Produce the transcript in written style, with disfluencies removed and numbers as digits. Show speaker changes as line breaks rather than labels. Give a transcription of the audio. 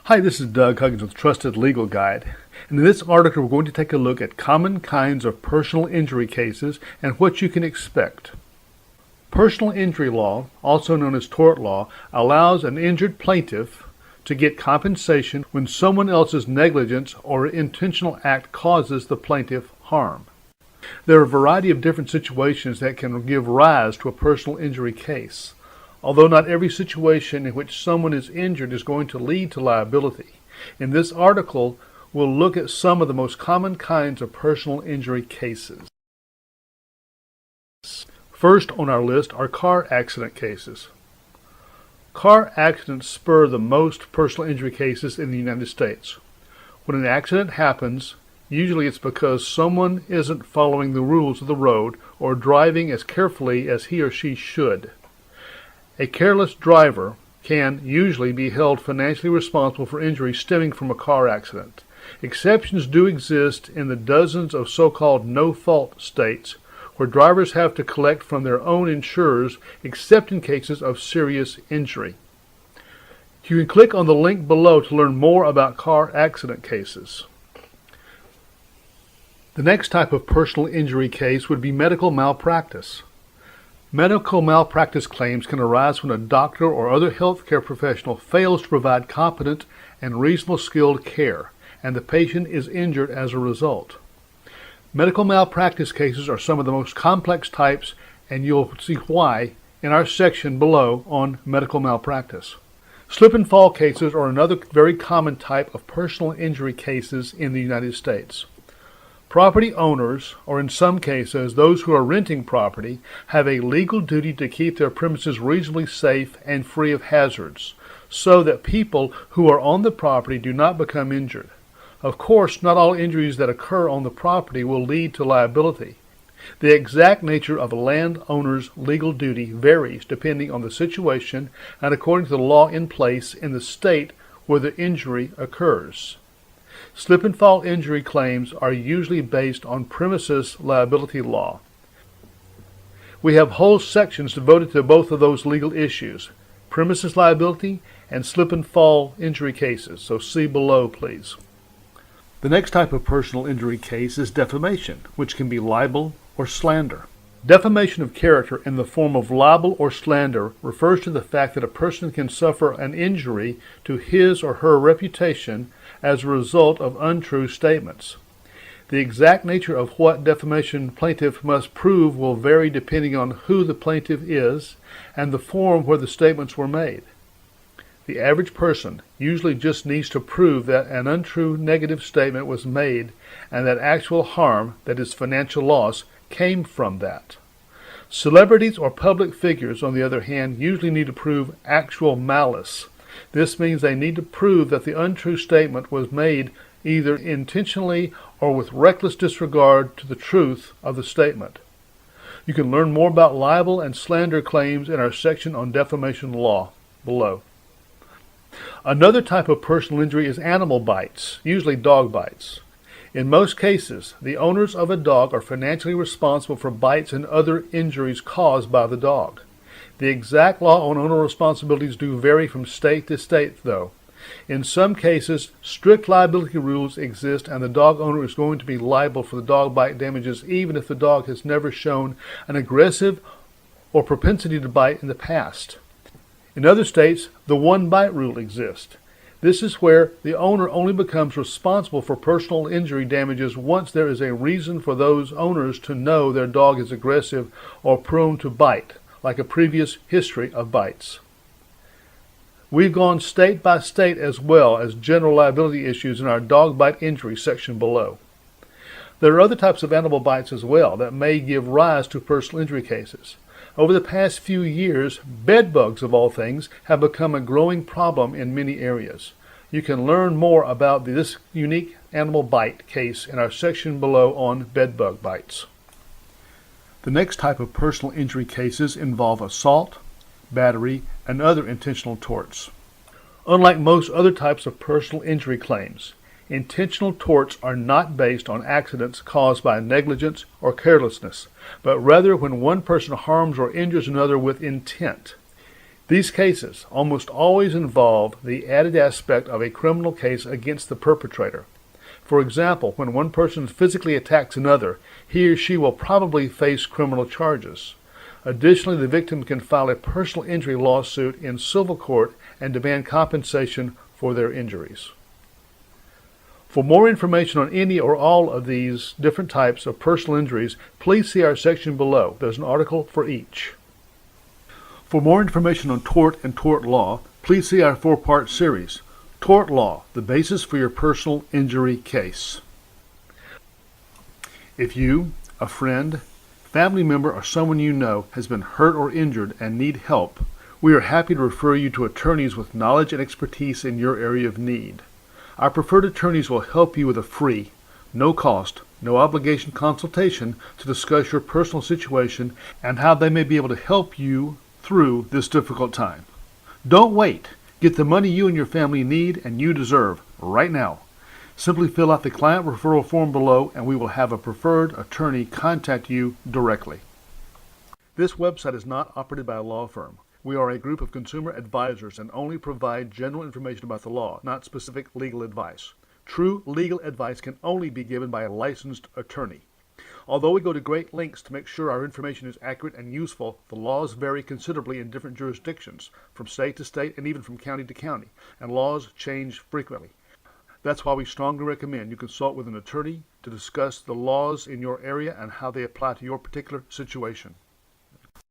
Hi, this is Doug Huggins with Trusted Legal Guide. And in this article, we're going to take a look at common kinds of personal injury cases and what you can expect. Personal injury law, also known as tort law, allows an injured plaintiff to get compensation when someone else's negligence or intentional act causes the plaintiff harm. There are a variety of different situations that can give rise to a personal injury case. Although not every situation in which someone is injured is going to lead to liability. In this article, we'll look at some of the most common kinds of personal injury cases. First on our list are car accident cases. Car accidents spur the most personal injury cases in the United States. When an accident happens, usually it's because someone isn't following the rules of the road or driving as carefully as he or she should. A careless driver can usually be held financially responsible for injuries stemming from a car accident. Exceptions do exist in the dozens of so-called no-fault states where drivers have to collect from their own insurers except in cases of serious injury. You can click on the link below to learn more about car accident cases. The next type of personal injury case would be medical malpractice. Medical malpractice claims can arise when a doctor or other healthcare professional fails to provide competent and reasonable skilled care, and the patient is injured as a result. Medical malpractice cases are some of the most complex types, and you'll see why in our section below on medical malpractice. Slip and fall cases are another very common type of personal injury cases in the United States. Property owners, or in some cases those who are renting property, have a legal duty to keep their premises reasonably safe and free of hazards, so that people who are on the property do not become injured. Of course, not all injuries that occur on the property will lead to liability. The exact nature of a landowner's legal duty varies depending on the situation and according to the law in place in the state where the injury occurs. Slip and fall injury claims are usually based on premises liability law. We have whole sections devoted to both of those legal issues, premises liability and slip and fall injury cases, so see below, please. The next type of personal injury case is defamation, which can be libel or slander. Defamation of character in the form of libel or slander refers to the fact that a person can suffer an injury to his or her reputation as a result of untrue statements. The exact nature of what defamation plaintiff must prove will vary depending on who the plaintiff is and the forum where the statements were made. The average person usually just needs to prove that an untrue negative statement was made and that actual harm, that is financial loss, came from that. Celebrities or public figures, on the other hand, usually need to prove actual malice. This means they need to prove that the untrue statement was made either intentionally or with reckless disregard to the truth of the statement. You can learn more about libel and slander claims in our section on defamation law below. Another type of personal injury is animal bites, usually dog bites. In most cases, the owners of a dog are financially responsible for bites and other injuries caused by the dog. The exact law on owner responsibilities do vary from state to state, though. In some cases, strict liability rules exist and the dog owner is going to be liable for the dog bite damages even if the dog has never shown an aggressive or propensity to bite in the past. In other states, the one-bite rule exists. This is where the owner only becomes responsible for personal injury damages once there is a reason for those owners to know their dog is aggressive or prone to bite, like a previous history of bites. We've gone state by state as well as general liability issues in our dog bite injury section below. There are other types of animal bites as well that may give rise to personal injury cases. Over the past few years, bed bugs of all things have become a growing problem in many areas. You can learn more about this unique animal bite case in our section below on bed bug bites. The next type of personal injury cases involve assault, battery, and other intentional torts. Unlike most other types of personal injury claims, intentional torts are not based on accidents caused by negligence or carelessness, but rather when one person harms or injures another with intent. These cases almost always involve the added aspect of a criminal case against the perpetrator. For example, when one person physically attacks another, he or she will probably face criminal charges. Additionally, the victim can file a personal injury lawsuit in civil court and demand compensation for their injuries. For more information on any or all of these different types of personal injuries, please see our section below. There's an article for each. For more information on tort and tort law, please see our 4-part series, Tort Law, the basis for your personal injury case. If you, a friend, family member, or someone you know has been hurt or injured and need help, we are happy to refer you to attorneys with knowledge and expertise in your area of need. Our preferred attorneys will help you with a free, no cost, no obligation consultation to discuss your personal situation and how they may be able to help you through this difficult time. Don't wait. Get the money you and your family need and you deserve right now. Simply fill out the client referral form below and we will have a preferred attorney contact you directly. This website is not operated by a law firm. We are a group of consumer advisors and only provide general information about the law, not specific legal advice. True legal advice can only be given by a licensed attorney. Although we go to great lengths to make sure our information is accurate and useful, the laws vary considerably in different jurisdictions, from state to state and even from county to county, and laws change frequently. That's why we strongly recommend you consult with an attorney to discuss the laws in your area and how they apply to your particular situation.